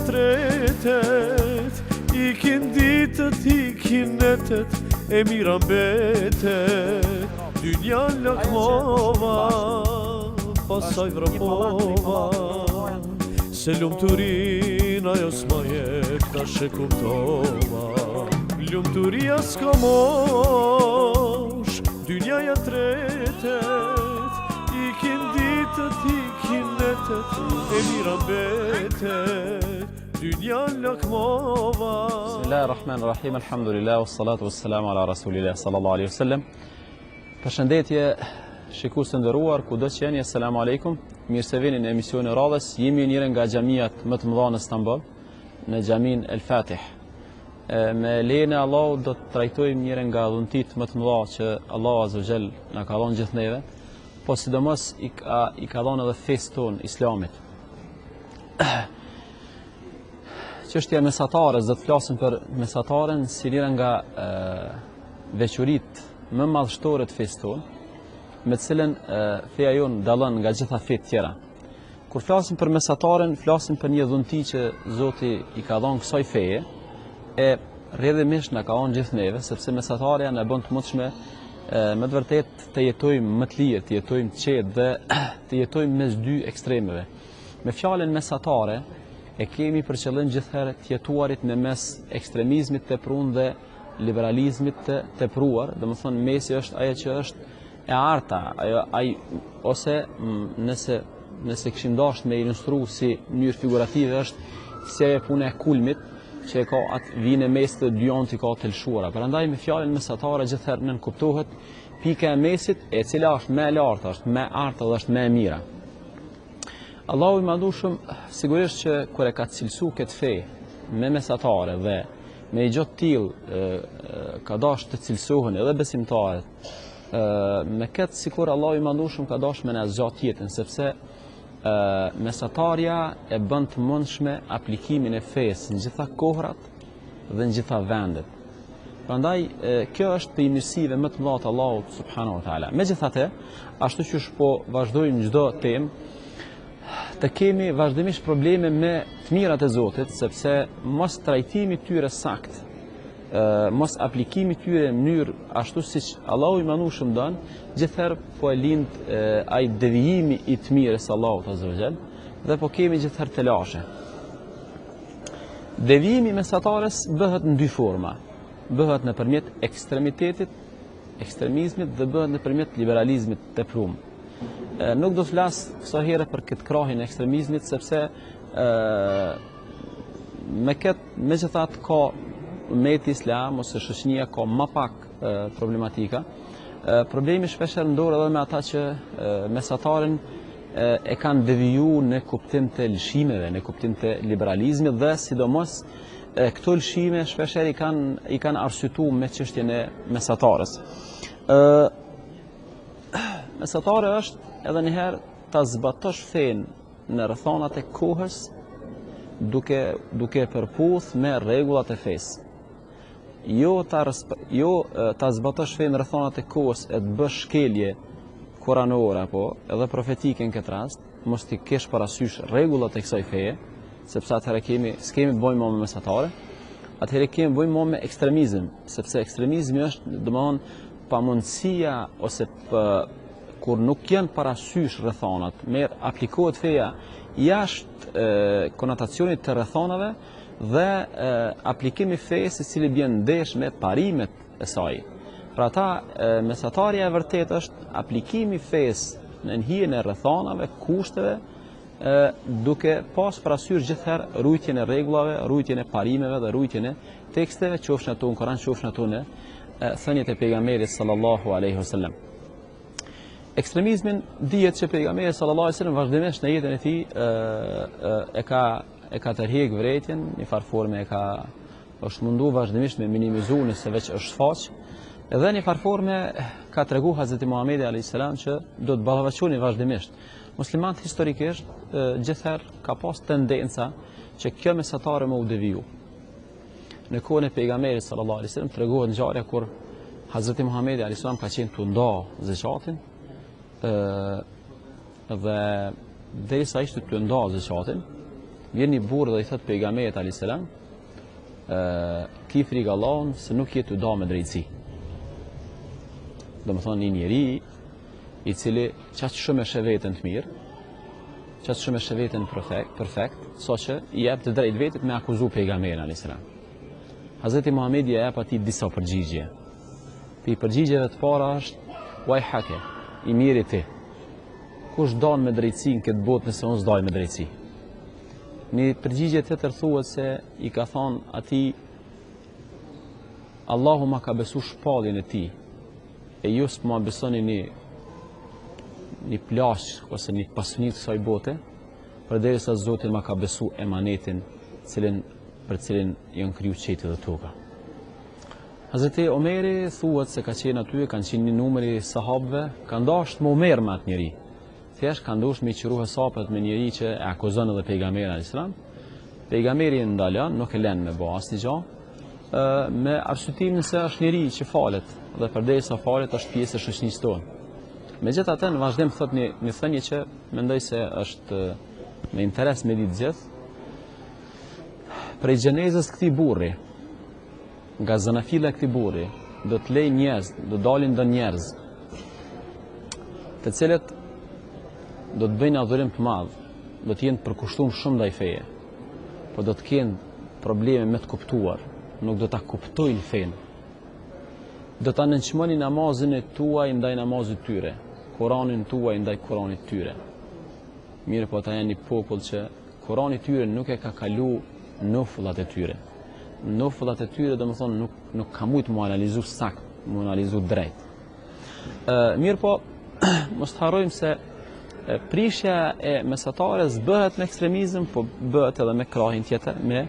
stretet, ikin ditët, ikin netet, e mira mbetet. Dynja lakmova, pasaj vrapova, se lumëturin ajo s'ma jep, tash e kuptova. Lumëturia s'ka mosh, dynjaja tretet, ikin ditët, ikin netet, e mira mbetet. Dynja lakmova. Bismillahirrahmanirrahim, alhamdulillah, wassalatu wassalamu ala rasulillah sallallahu alaihi wasallam. Përshëndetje shikues të nderuar, kudo që jeni, asalamu alaikum. Mirë se vini në emisionin e radhës. Jemi njëre nga xhamiat më të mëdha në Istanbul, në xhamin El Fatih. Me lejen e Allahut do të trajtojmë njëre nga dhuntit më të mëdha që Allahu Azza wa Jall na ka dhënë gjithë neve, po sidomos i ka dhënë edhe fesë tonë Islamit. Çështja e mesatares, do të flasim për mesataren si njëra nga veçoritë më madhështore të fesë tonë, me të cilën feja jonë dallon nga gjitha fetë tjera. Kur flasim për mesataren, flasim për një dhunti që Zoti i ka dhënë kësaj feje, e rrjedhimisht na ka dhënë gjithë neve, sepse mesatarja na bën të mundshme me të vërtet të jetojmë më të lirë, të jetojmë të qetë dhe të jetojmë mes dy ekstremeve. Me fjalën mesatare e kemi për qëllim gjithherë të jetuarit në mes ekstremizmit të tepruar dhe liberalizmit të tepruar, domethënë mesi është ajo që është e arta, ose nëse kishim dashur me ilustru si mënyrë figurative, është si ajo puna e kulmit që ka atë vinë mes të dy anët i ka të lëshuara. Prandaj me fjalën mesatare gjithherë nën kuptohet pika e mesit, e cila është më e lartë, është më e arta dhe është më e mira. Allahu i madhueshëm sigurisht që kur e ka cilësu këtë fe me mesatare dhe me i gjotë tillë ka dashur të cilësohen edhe besimtarët me këtë, sikur Allahu i madhueshëm ka dashur me na zgjat jetën, sepse mesatarja e bën të mundshme aplikimin e fesë në gjitha kohrat dhe në gjitha vendet. Prandaj kjo është për mirësive më të mëdha të Allahut subhanahu wa taala. Megjithatë, ashtu që po vazhdojmë çdo temë, të kemi vazhdimisht probleme me të mirat e Zotit, sepse mos trajtimi tyre sakt, mos aplikimi tyre në mënyrë ashtu siç Allahu i madhueshëm don, gjithherë po e lind ai devijimi i të mirës Allahut Azza wa Jall, dhe po kemi gjithherë të lashe. Devijimi mesatares bëhet në dy forma. Bëhet nëpërmjet ekstremizmit dhe bëhet nëpërmjet liberalizmit të tepruar. Nuk do të flas këso herë për këtë krahin e ekstremizmit, sepse megjithatë ka ummeti islam ose shoqënia ka më pak problematika. Problemi shpeshherë ndodh edhe me ata që mesataren e kanë deviju në kuptim të lëshimeve, në kuptim të liberalizmit, dhe sidomos këto lëshime shpeshherë i kanë arsyetuar me çështjen e mesatares. Mesatare është edhe njëherë ta zbatosh fenë në rrethonat e kohës duke përputh me rregullat e fesë. Jo ta zbatosh fenë në rrethonat e kohës e të bësh shkelje kuranore apo edhe profetike në këtë rast, mos t'i kesh parasysh rregullat e kësaj feje, sepse atëherë s'kemi bëjmë me mesatare, atëherë kemi bëjmë me ekstremizëm, sepse ekstremizmi është domethënë pamundësia ose kur nuk janë parasysh rrethonat, merr aplikohet feja jashtë konotacionit të rrethonave dhe aplikimi fesë i cili bën ndesh me parimet e saj. Pra ata mesatarja e vërtet është aplikimi fesë në hijen e rrethonave, kushteve, duke pas parasysh gjithherë rujtjen e rregullave, rujtjen e parimeve dhe rujtjen e teksteve, qofshin ato në Kur'an, qofshin ato në thënjet e pejgamberit sallallahu alaihi wasallam. Ekstremizmin dihet që pejgamberi sallallahu alaihi wasallam vazhdimisht në jetën e tij e ka tërheq vërejtjen, në farë forme është mundu vazhdimisht me minimizu nëse veç është shfaq, edhe në farë forme ka tregu Hazreti Muhamedi alayhis salam që do të ballafaqoheni vazhdimisht. Muslimanët historikisht gjithherë ka pas tendenca që kjo mesatare më u deviju. Në kohën e pejgamberit sallallahu alaihi wasallam tregohet ngjarja kur Hazreti Muhamedi alayhis salam ka qenë të nda zakatin, dhe derisa ishte të nda zakatin, vjen një burr dhe i thot pejgamberit alayhis salam, ki frikë Allahun se nuk je të da me drejtësi. Domethënë një njeri i cili qaq shumë e sheh veten të mirë, qaq shumë e sheh veten perfekt, saqë i jep të drejtë vetit me akuzu pejgamberin alayhis salam. Hazreti Muhamedi ja jep atij disa përgjigje. Pi përgjigjeve të para është wajhake, i miri ti. Kush don me drejtësi në këtë botë nëse unë s'daj me drejtësi? Një përgjigje tjetër thuhet se i ka thonë atij Allahu ma ka besu shpalljen e tij. E ju s'ma besoni një plash ose një pasuni të kësaj bote, përderisa Zoti ma ka besu emanetin për cilin janë kriju qejtë dhe toka. Hazreti Omeri thuhet se ka qenë aty, kanë qenë një numëri sahabëve, ka ndasht me Omer me atë njeri. Thjesht ka ndosh me i qiru hesapet me njeri që e akuzon edhe pejgamberi alayhis salam. Pejgamberi e ndalon, nuk e lën me bë asnjë gjë, me arsyetimin se është njeri që falet dhe përderisa falet është pjesë e shoqënisë tonë. Megjithatë, në vazhdim thot një thënie që mendoj se është me interes me ditë gjithë. Prej gjenezës këtij burri, nga zanafila këtij burri, do të lej njerëz, do dalin do njerëz, të cilët do të bëjnë adhurim të madh, do të jenë të përkushtuar shumë ndaj feje, po do të kenë probleme me të kuptuar, nuk do ta kuptojnë fenë. Do ta nënçmoni namazin e tuaj ndaj namazit tyre, Kur'anin tuaj ndaj Kur'anit tyre. Mirë, po ata janë një popull që Kur'ani tyre nuk e ka kalu nufullat e tyre. Nufullat e tyre do më thonë nuk ka mujtë mu analizu sakt, mu analizu drejt. Mirë po, mos të harrojmë se prishja e mesatares bëhet me ekstremizëm, po bëhet edhe me krahin tjetër, me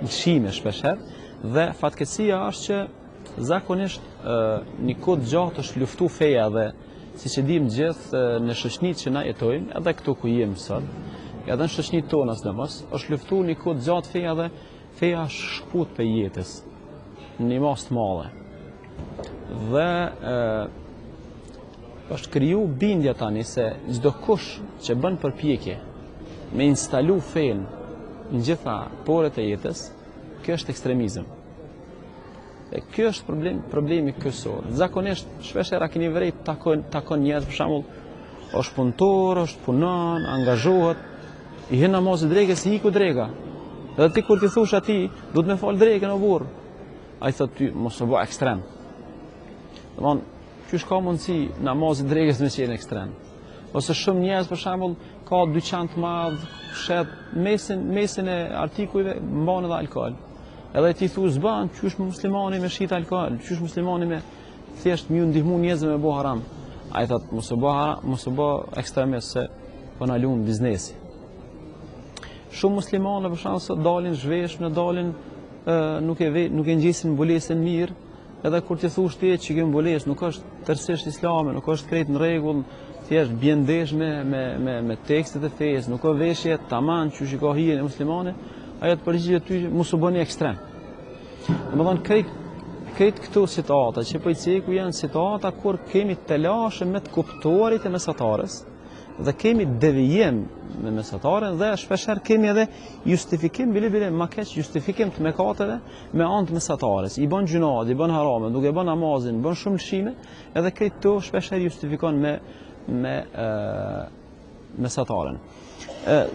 lëshime shpesher, dhe fatkeqësia është që zakonisht një kohë gjatë është luftu feja dhe si që dim gjithë në shoqënitë që na jetojmë, edhe këtu ku jemi sot, edhe në shoqënitë tona sidomos, është luftu një kohë gjatë feja dhe feja është shkput për jetës në një mas të madhe. Dhe është kriju bindja tani se çdo kush që bën përpjekje me instalu fenë në gjitha porët e jetës, kjo është ekstremizëm. E kjo është problemi kryesor. Zakonisht shpesh era keni vërejt takon njerëz, për shembull, është punëtor, është punon, angazhohet, i hyn namazit drekës, i iku dreka. Edhe ti kur ti thosh atij, duhet me fal drekën o burr. Ai thot ty mos e bë ekstrem. Domthon, qysh ka mundësi namazit drekës me qenë ekstrem? Ose shumë njerëz për shembull ka dyqan të madh, shet mesin e artikujve mban edhe alkool. Edhe ti thu zban, qysh muslimani me shit alkool, qysh muslimani me thjesht më ndihmu njerëzve me bë haram. Ai thot mos e bë haram, mos e bë ekstremist se po na lum biznesi. Shumë muslimanë për shkak dalin zhveshme, dalin nuk e ngjisin mbulesën mirë, edhe kur ti thush ti që kjo mbulesë nuk është tërësisht islame, nuk është krejt në rregull, thjesht bjen ndesh me tekstet e fesë, nuk ka veshje tamam që shiko hijen e muslimane, ajo të përgjigjet ty mos u bëni ekstrem. Domethënë krejt këto situata që po i ceku janë situata kur kemi telashe me të kuptuarit e mesatarës dhe kemi devijim me mesataren dhe shpeshherë kemi edhe justifikim bile ma keq justifikim të mëkateve me anë të mesatares. I bën gjunat, i bën harame, duke bën namazin, bën shumë lëshime, edhe këto shpeshherë justifikon me mesataren.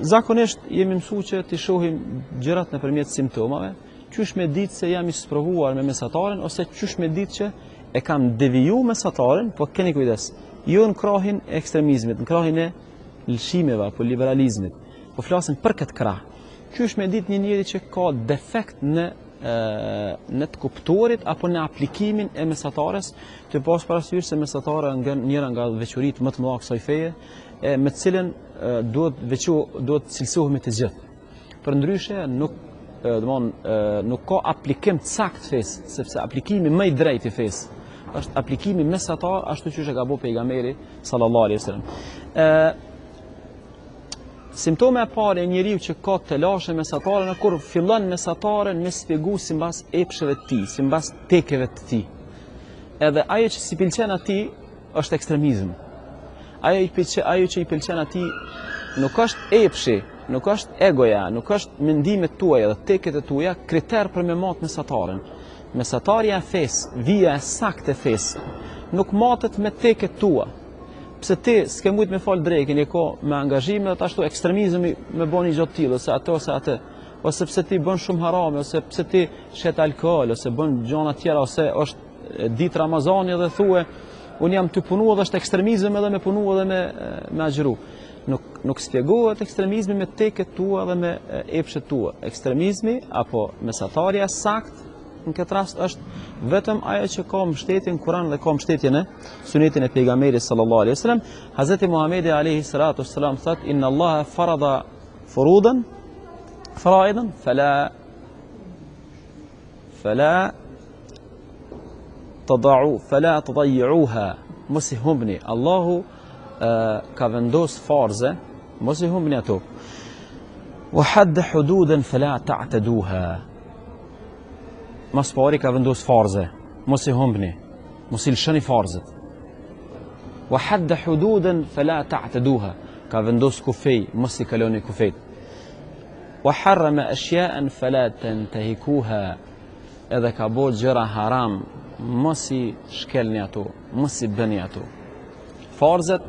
Zakonisht jemi mësuar që të shohim gjërat nëpërmjet simptomave, qysh me ditë se jam i sprovuar me mesataren ose qysh me ditë që e kam deviju mesataren, po keni kujdes. Jo në krahin e ekstremizmit, në krahin e lëshimeve apo liberalizmit, po flasim për këtë krah. Qysh me ditë një njeri që ka defekt në të kuptuarit apo në aplikimin e mesatares, të pas parasysh se mesatare njëra nga veçoritë më të mëdha kësaj feje, me të cilën duhet cilësohemi të gjithë. Përndryshe nuk ka aplikim të saktë fesë, sepse aplikimi më i drejtë i fesë është aplikimi mesatar, ashtu që ka bëu pejgamberi sallallahu alaihi wasallam. Simptome e parë e njeriu që ka telashe mesatare në kur fillon mesataren me sfjegu simbas epsheve të tij, simbas tekeve të tij. Edhe ajo që si pëlqen atij është ekstremizëm. Ajo që i pëlqen atij nuk është epshi, nuk është egoja, nuk është mendimet tuaja dhe teket e tuaja kriter për me matë mesataren. Mesatarja e fesë, vija e saktë e fesë, nuk matet me teket tua. Pse ti s'ke mujt me falë drejkin, e ko me angazhime dhe të ashtu ekstremizmi me bo një gjotë tillë, ose ato, ose atë. Ose pse ti bën shumë harame, ose pse ti shet alkohol, ose bën gjona tjera, ose është ditë Ramazani dhe thue, unë jam të punu dhe është ekstremizm edhe me punu edhe me agjëru. Nuk spjegohet ekstremizmi me teket tua dhe me epshet tua. Ekstremizmi apo mesatarja sakt në këtë rast është vetëm ajo që ka mbështetjen në Kur'an dhe ka mbështetjen në sunetin e pejgamberit sallallahu alaihi wasallam. Hazreti Muhamedi alayhi salatu wassalam thot inna Allaha farada furudan faraidan fala tadayuha. Mos i humbni. Allahu ka vendos farze, mos i humbni ato. Wa hadda hududan fala ta'taduha. Mas pari ka vendos farze, mos i humbni, mos i lëshoni farzet. Wa hadda hududan fala ta'taduha. Ka vendos kufej, mos i kaloni kufejt. Wa harrama ashya'an fala tantahikuha. Edhe ka bo gjëra haram, mos i shkelni ato, mos i bëni ato. Farzet,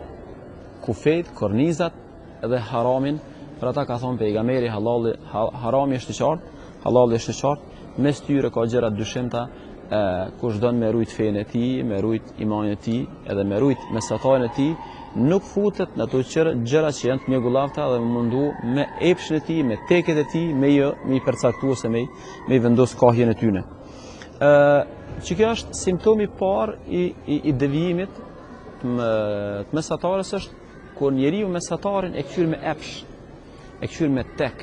kufejt, kornizat edhe haramin, për ata ka thonë pejgamberi harami është i qartë, halali është i qartë, mes tyre ka gjëra dyshimta, kush don me rujt fenë e tij, me rujt imanin e tij, edhe me rujt mesatarin e tij, nuk futet në ato gjëra që janë të mjegullavta dhe mundu me epshin e tij, me teket e tij, me i përcaktuar ose me i vendos kohjen e tyne. Që kjo është simptomi parë i devijimit të mesatarës është kur njeriu mesatarin e kthyer me epsh, e kthyer me tek.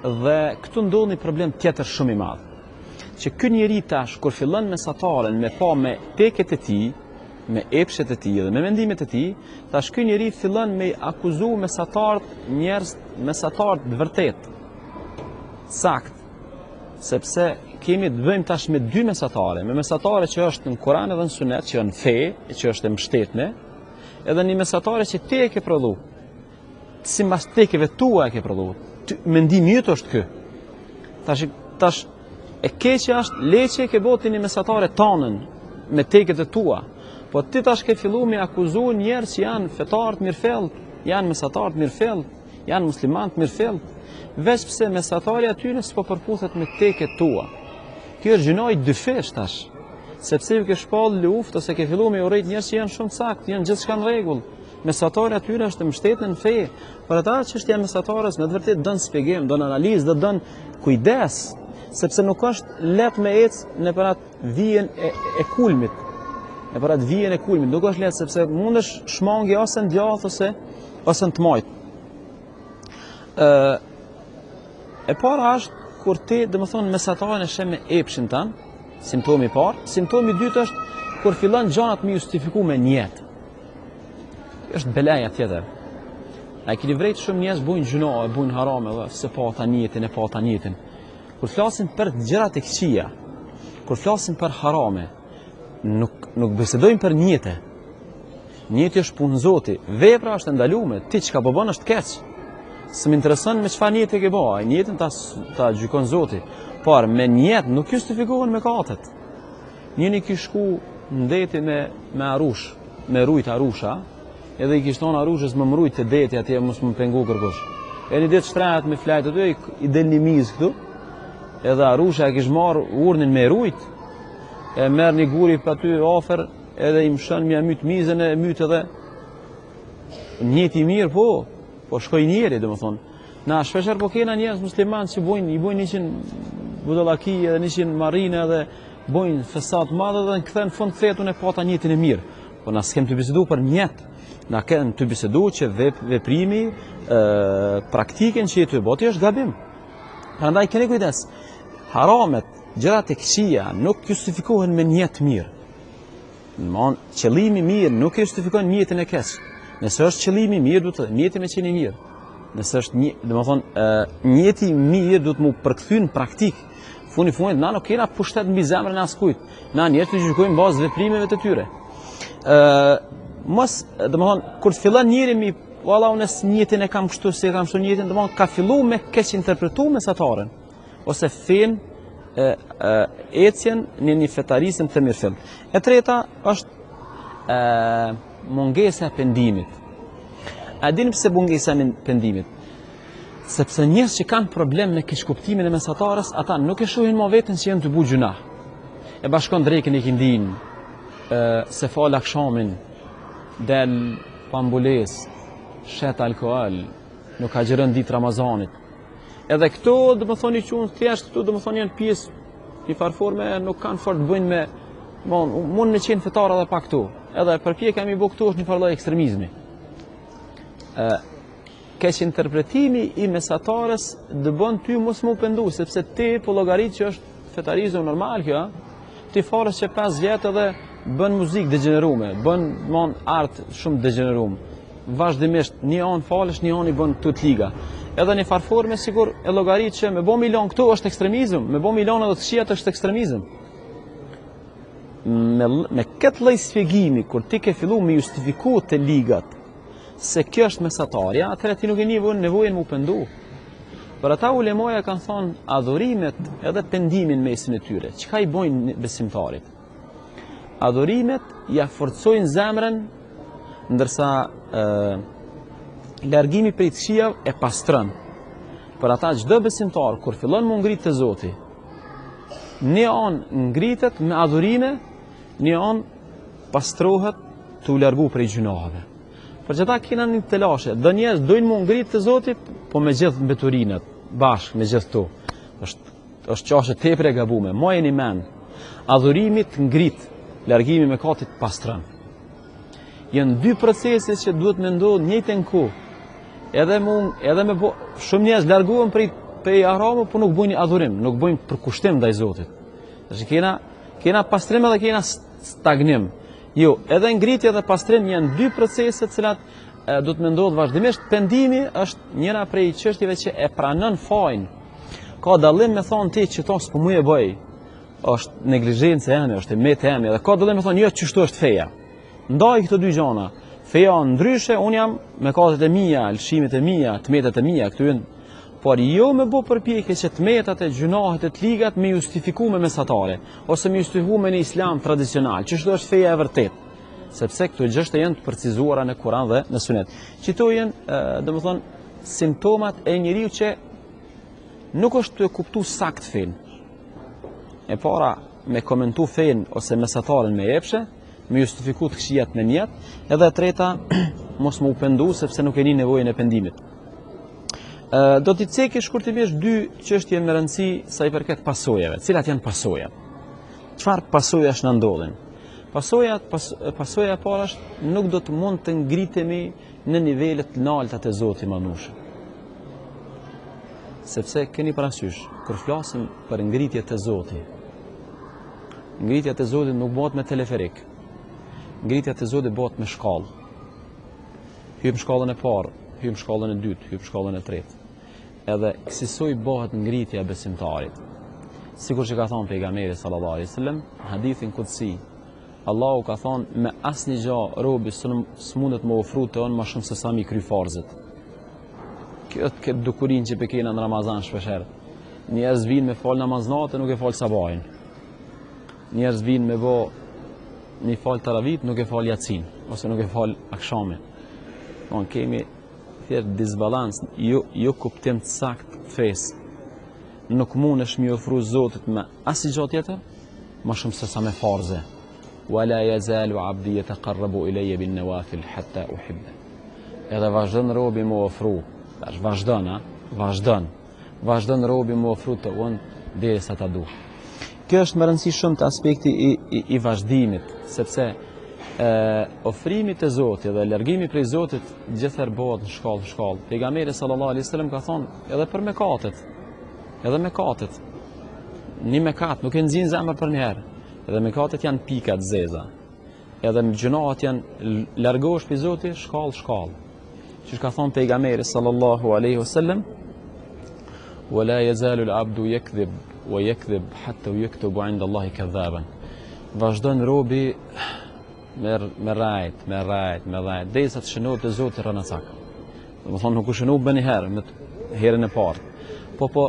Dhe këtu ndodh një problem tjetër shumë i madh. Që ky njeri tash kur fillon mesataren me pa me teket e tij, me epshet e tij dhe me mendimet e tij, tash ky njeri fillon me akuzu mesatarët, njerëz mesatarë të vërtet. Sakt. Sepse kemi të bëjmë tash me dy mesatare, me mesatare që është në Kur'an edhe në Sunet, që është në fe, që është e mbështetme, edhe një mesatare që ti e ke prodhu, si mas tekeve tua e ke prodhu. Mendimi jëtë është kë. Tash e keqja është leqe ke boti një mesatare tanën me teket e tua, po ti tash ke fillu me akuzu njerë që janë fetarët mirëfell, janë mesatarët mirëfell, janë muslimanët mirëfell, veç pse mesatarja atyre s'po përputhet me teket tua. Kjo është gjinoj dyfesh tash, sepse ju ke shpall luftë ose ke fillu me urrejt njerë që janë shumë sakt, janë gjithçka në rregull. Mesatarja atyre është mbështetën në fe. Për ata çështja e mesatarës me të vërtet don shpjegim, don analizë, dhe don kujdes, sepse nuk është lehtë me ecë në për atë vijën e kulmit. Në për atë vijën e kulmit nuk është lehtë sepse mundesh shmangi ose në djathtë ose në tmajt. E para është kur ti, domethënë, mesatarin e sheh me epshin tan, simptomi i parë. Simptomi i dytë është kur fillon gjanat me justifiku me njetë. Është belaja tjetër. A keni vrejt shumë njerëz bujnë gjuna, bujnë harame, dhe se pa ta njetin, e pa ta njetin. Kur flasin për gjërat e këqija, kur flasin për harame, nuk bisedojnë për njete. Njeti është punë Zoti, vepra është ndalume, ti çka po bën është keq. S'më intereson me çfarë njeti ke bëj, njetin ta gjykon Zoti. Por me njet nuk justifikohen mëkatet. Njëri ki shku në deti me arush, me rujt arusha, edhe i kishton arushës më mrujt të deti atje mos më pengu kërkush. E një ditë shtrehet me flajt aty, i del një mizë këtu, edhe arusha e kish marrë urnin me rujt, e merr një guri për aty afer, edhe i mshën mja myt mizën e myt edhe njeti mirë po shkoj njeri, dhe më thonë. Na shpesher po kena njerëz musliman që i bojnë 100 budallaki edhe 100 marine edhe bojnë fesat madhe dhe në këthen fund fetun e pata njetin e mirë. Po na s'kem të bisedu për njetë. Na kem të bisedu që veprimi, praktiken që jetu e boti është gabim. Prandaj keni kujdes. Haramet, gjërat e këqija nuk justifikohen me njetë mirë. Qëllimi mirë nuk justifikon njetin e keq. Nëse është qëllimi mirë, duhet të njeti me qeni mirë. Nëse është njeti mirë, duhet mu përkthy në praktik. Funi fundit, na nuk kena pushtet mbi zemrën e askujt. Na njerëzit të gjykojmë bazë veprimeve të tyre. Kur të fillon njëri valla unë njëtin e kam kështu se kam kështu njëtin, domethënë ka fillu me keq interpretu mesataren, ose fen ecjen në një fetarisëm të mirëfill. E treta është mungesa e pendimit. A dini pse mungesa e pendimit? Sepse njerëz që kanë problem me keqkuptimin e mesatarës, ata nuk e shohin më veten se janë të bu gjuna. E bashkon drekën e kindin, se fal akshamin, del pambules, shet alkool, nuk agjeron ditë Ramazanit. Edhe këto, dhe më thoni që unë thjesht, këto dhe më thoni janë pjesë një farforme, nuk kanë fort të bëjnë me, mund me qenë fetar edhe pa këto. Edhe përpje kemi bu këto është një farloj ekstremizmi. Keq interpretimi i mesatarës dë bën ty mos më pendu, sepse ti po llogarit që është fetarizëm normal kjo, ti farës që 5 vjetë edhe bën muzikë degenerume, bën art shumë degenerume. Vazhdimisht një anë falësh, një anë i bën tut liga. Edhe një farforme sigur e llogarit që me bo milion këtu është ekstremizëm, me bo milion edhe të këqijat është ekstremizëm. Me këtë lloj sfjegimi, kur ti ke fillu me justifiku të ligat se kjo është mesatarja, atëherë ti nuk e nevojën mu pendu. Për ata ulemoja kanë thonë adhurimet edhe pendimin mesin e tyre. Çka i bojnë besimtarit? Adhurimet ja forcojnë zemrën, ndërsa largimi prej të këqijave e pastron. Për ata çdo besimtar kur fillon mu ngrit te Zoti, një anë ngritet me adhurime, një anë pastrohet të u largu prej gjunaheve. Për që ta kena një telashe, dhe njerëz dojnë mu ngrit të Zoti, po me gjithë mbeturinat, bashkë me gjithë to. është qashe tepër e gabume, ma e një men, adhurimit ngrit, largimi me katit pastran. Janë dy procese që duhet me ndodhë njëjtën kohë. Edhe me bo, shumë njerëz larguhen prej haramu, po nuk bojnë adhurim, nuk bojnë përkushtim ndaj Zotit. Kena pastrim edhe kena stagnim. Jo, edhe ngritje dhe pastrim janë dy procese të cilat do të me ndodhë vazhdimisht. Pendimi është njëra prej çështjeve që e pranon fajin. Ka dallim me thonë ti që to s'po mu e bëj, është neglizhencë e eme, është e metë e eme, dhe ka dallim me thonë jo çështu është feja. Ndaj këto dy gjana. Feja ndryshe, unë jam me katet e mia, lëshimet e mia, tmetet e mia, këtu janë. Por jo me bo përpjekje që tmetat e gjunahet e të ligat me justifiku me mesatare, ose me justifiku me një islam tradicional, që shto është feja e vërtet. Sepse këto gjështë janë të përcizuara në Kuran dhe në Sunet. Qito janë, dhe më thonë, simptomat e njeriu që nuk është të kuptu sakt fen. E para, me komentu fen ose mesataren me epshe, me justifiku të këqijat me mjet, edhe e treta, mos më u pendu, sepse nuk e një nevojën e pendimit. Do t'i cekë shkurtimisht dy çështje me rëndësi sa i përket pasojave. Cilat janë pasojat? Çfarë pasojash na ndodhin? Pasoja e para është nuk do të mund të ngritemi në nivelet të larta të Zotit Manushë. Sepse keni parasysh, kur flasim për ngritje të Zotit, ngritja të Zotit nuk bëhet me teleferik. Ngritja të Zotit bëhet me shkallë. Hym shkallën e parë, hym shkallën e dytë, hym shkallën e tretë. Edhe kësaj bëhet ngritja e besimtarit. Sikur që ka thonë pejgamberi sallallahu alaihi wasallam, hadithin kutsi, Allahu ka thonë me asnjë gjë robi s'mundet më ofru të on më shumë se sa mi kry farzet. Këtë dukurin që pekena në Ramazan shpesher. Njerëz vinë me fal namaz natë, nuk e fal sabahin. Njerëz vinë me bo një fal taravit, nuk e fal yatsin, ose nuk e fal akshamin. Kemi thjesht disbalans, jo kuptim të sakt fesë. Nuk mund është mi ofru Zotit me asnjë gjë tjetër, më shumë se sa me farze. Wala yazalu abdi yataqarrabu ilayya bin nawafil hatta uhibba. Edhe vazhdon robi më ofru, vazhdon robi më ofru të unë derisa ta duh. Kjo është më rëndësi shumë të aspekti i vazhdimit, sepse ofrimi të Zotit dhe largimi prej Zotit gjithëherë bëhet në shkallë. Pejgamberi sallallahu alaihi wasallam ka thonë edhe për mekatet. Edhe mekatet. Një mekat nuk e nxin zemër për një herë. Edhe mekatet janë pika të zeza. Edhe gjunahet janë largohesh prej Zotit shkallë. Që ka thonë pejgamberi sallallahu alaihi wasallam, "Wala yazalu al-'abdu yakdhib wa yakdhib hatta yuktabu 'inda Allahi kadhaban." Vazhdon robi me rajt, derisa të shënohet te Zoti rënacak. Do të thonë nuk u shënu bëni herë, me herën e parë. Po,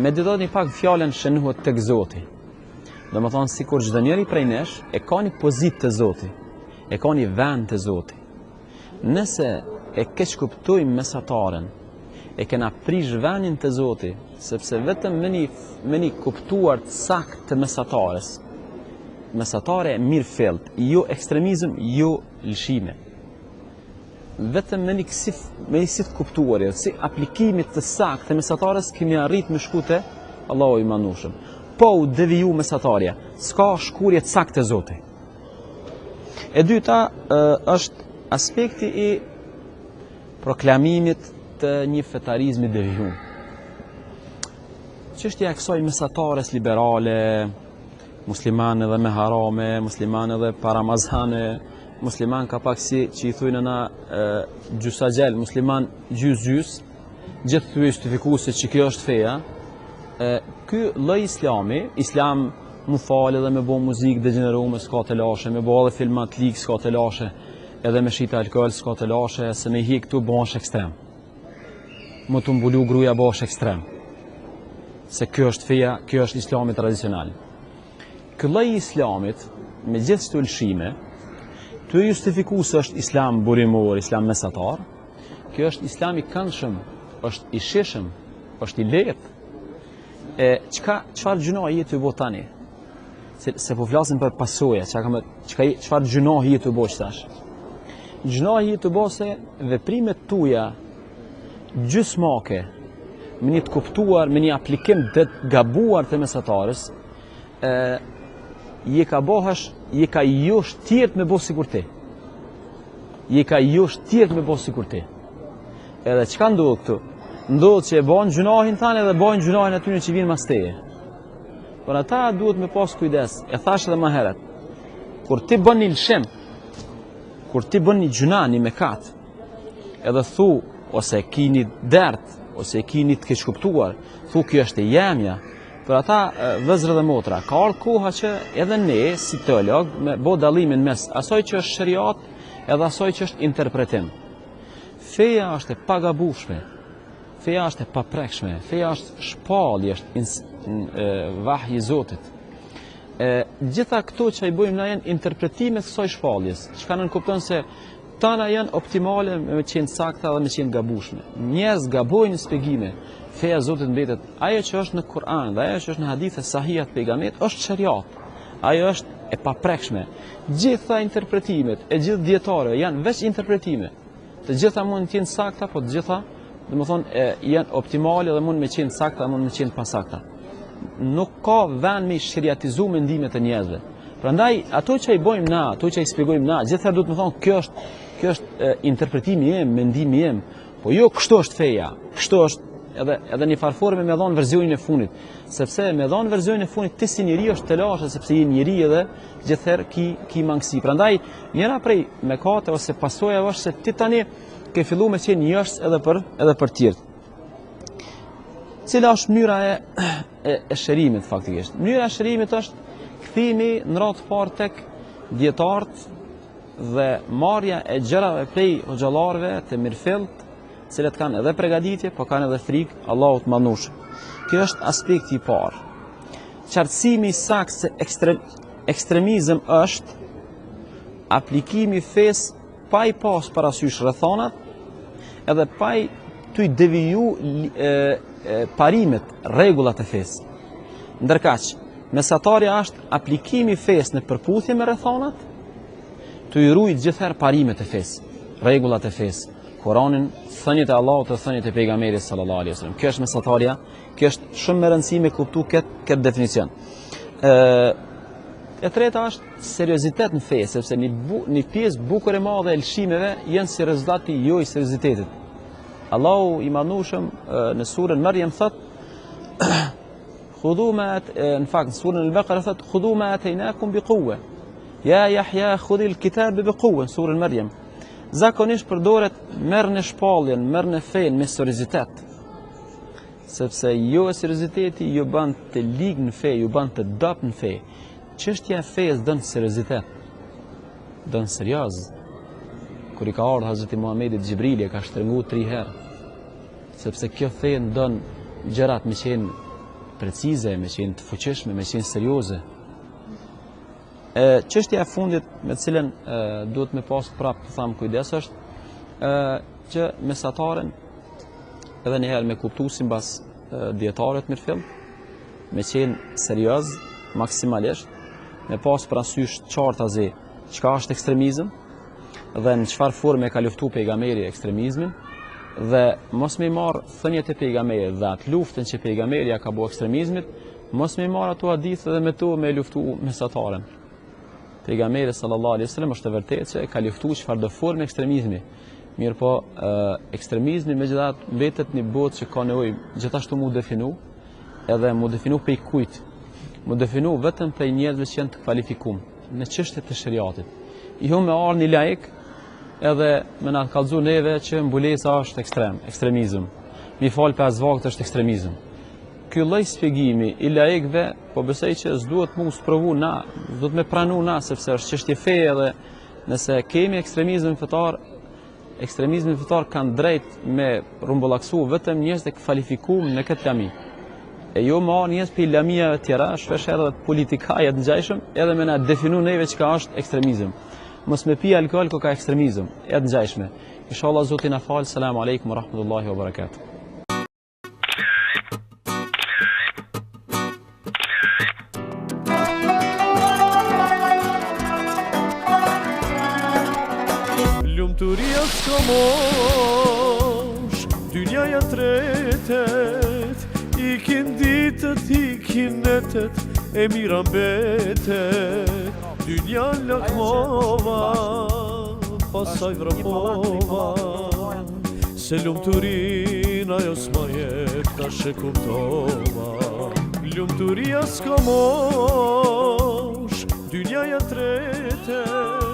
meditoni pak fjalën shënuhet tek Zoti. Do të thonë sikur çdo njeri prej nesh e ka një pozitë te Zoti, e ka një vend te Zoti. Nëse e keq kuptojmë mesataren, e kena prish vendin te Zoti, sepse vetëm me një kuptuar të saktë të mesatares. Mesatare e mirë felt, jo ekstremizëm, jo lëshime. Vetëm me një si të kuptuarje, si aplikimit të saktë të mesatares, kemi arrit me shkute Allahu i manushëm. Po u deviju mesatarja, s'ka shkurje të saktë të Zoti. E dyta është aspekti i proklamimit të një fetarizmi deviju. Çështja e kësaj mesatares liberale, muslimane dhe me harame, muslimane dhe paramazane, musliman ka pak si që i thujnë na gjysa gjel, musliman gjys, gjithë të justifiku se që kjo është feja, ky lloj islam mu falë dhe me bo muzikë degenerume, s'ka të lashe, me bo edhe filmat lik, s'ka të lashe, edhe me shita alkohol, s'ka të lashe, se me hi këtu bo është ekstrem. Më të mbulu gruja bo është ekstrem. Se kjo është feja, kjo është islami tradicional. Ky lloj islamit, me gjithë shtu lëshime, të justifiku se është islam burimor, islam mesatar, kjo është islam i këndshëm, është i shishëm, është i lehtë. Çfarë gjunohi jetë të bo tani? Se po flasim për pasoja, çfarë gjunohi jetë të bo qëtash? Gjunohi jetë të bo se veprimet tuja gjysmake, me një të kuptuar, me një aplikim të gabuar të mesatarës, je ka bohash, je ka josh tjertë me bo sikur ti. Je ka josh tjertë me bo sikur ti. Edhe çka ndodhë këtu? Ndodhë që e bojnë gjunahin tanë edhe bojnë gjunahin atyre që vinë mas teje. Por ata duhet me pas kujdes, e thash edhe më herët. Kur ti bën një lëshim, kur ti bën një gjuna, një mekat, edhe thu, ose ki një dert, ose ki një të keq kuptuar, thu kjo është e jemja, për ata vëzrë dhe motra, ka ardhur koha që edhe ne, si teolog, me bo dallimin mes asoj që është shariat edhe asoj që është interpretim. Feja është e pagabushme, feja është e paprekshme, feja është shpallje, është vahji i Zotit. Gjitha këto që i bojmë na janë interpretimet kësaj shpalljes, çka nën kupton se tana janë optimale me qenë sakta dhe me qenë gabushme. Njerëz gabojnë në shpjegime. Feja e Zotit mbetet, ajo që është në Kur'an dhe ajo që është në hadithe sahiha të pejgamberit është shariat. Ajo është e paprekshme. Gjitha interpretimet e gjithë dietarëve janë veç interpretime. Të gjitha mund të jenë sakta, po të gjitha, domethënë, janë optimale dhe mund me qenë sakta, mund me qenë pasakta. Nuk ka vend me shariatizu mendimet e njerëzve. Prandaj ato që i bojmë na, ato që i shpjegojmë na, gjithëherë duhet të thonë kjo është interpretimi im, mendimi im, po jo kështu është feja, kështu është edhe një farforme me dhonë verzionin e funit, sepse me dhonë verzionin e funit ti si njeri është të lashe, sepse je njeri edhe gjithëherë ki mangësi. Prandaj njëra prej mëkate ose pasojave është se ti tani ke fillu me qenë njerëz edhe për tjerë. Cila është mënyra e shërimit faktikisht? Mënyra e shërimit është kthimi në radhë të parë tek dietarët dhe marrja e gjërave prej hoxhallarëve të mirëfillt, cilët kanë edhe përgatitje, po kanë edhe frikë Allahut të madhnueshëm. Kjo është aspekti i parë. Qartësimi i saktë se ekstremizëm është aplikimi i fesë pa i pas parasysh rrethonat, edhe pa i ty deviju parimet, rregullat e fesë. Ndërkaq, mesatarja është aplikimi i fesë në përputhje me rrethonat, të i ruajë gjithëherë parimet e fesë, rregullat e fesë. Kur'anin, thënjet e Allahut dhe thënjet e pejgamberit sallallahu alaihi wasallam. Kjo është mesatarja, kjo është shumë me rëndësi me kuptu këtë definicion. E treta është seriozitet në fe, sepse një pjesë bukur e madhe e lëshimeve janë si rezultati jo i seriozitetit. Allahu i madhnueshëm në surën Maryam thot në fakt në surën Al-Baqara thot khudhu ma ataynakum biquwwa. Ja Yahya khudhil kitab biquwwa në surën Maryam. Zakonisht përdoret merr në shpalljen, merr në fen me seriozitet. Sepse jo serioziteti ju bën të ligë në fe, ju bën të dop në fe. Çështja e fesë don seriozitet. Don serioz. kur i ka ardhur Hazreti Muhamedit Xhibrili e ka shtrënguar 3 herë. Sepse kjo fe ndon gjërat me qenë precize, me qenë të fuqishme, me qenë serioze. Çështja e fundit me të cilën duhet me pas prapë të tham kujdes është që mesataren edhe njëherë me kuptu simbas dietarët mirëfill, me qenë serioz maksimalisht, me pas parasysh qartazi çka është ekstremizëm dhe në çfarë forme ka luftu pejgamberi ekstremizmin dhe mos me marr thënjet e pejgamberit dhe atë luftën që pejgamberi ka bëu ekstremizmit, mos me marr ato hadithe dhe me to me luftu mesataren. Pejgamberi sallallahu alaihi wasallam është e vërtetë që ka luftuar çfarëdo formë ekstremizmi. Mirë po, ekstremizmi megjithatë mbetet një botë që ka nevojë gjithashtu mu definu, edhe mu definu prej kujt. Mu definu vetëm prej njerëzve që janë të kvalifikuar në çështjet e shariatit. Jo me ardh një laik edhe me na kallëzu neve që mbulesa është ekstremizëm. Mi fal 5 vakte është ekstremizëm. Ky lloj shpjegimi i laikëve, po besoj që s'duhet mu sprovu na, s'duhet me pranu na, sepse është çështje feje dhe nëse kemi ekstremizëm fetar kanë drejt me rumbullaksu vetëm njerëz të kvalifikuar në këtë lami. E jo me arë njerëz për lamijave tjera, shpesh edhe politikajet ngjajshëm, edhe me na definu neve çka është ekstremizëm. Mos me pi alkool ko ka ekstremizëm, e të ngjajshme. Inshallah Zoti na fal. Selamu alejkum wa rahmatullahi wa barakatuh. Lumturia s'ka mosh, dynjaja tretet, ikin ditët, ikin netët, e mira mbetet. Dynja lakmova, pasaj vrapova, se lumturin ajo s'ma jep, tash e kuptova. Lumturia s'ka mosh, dynjaja tretet,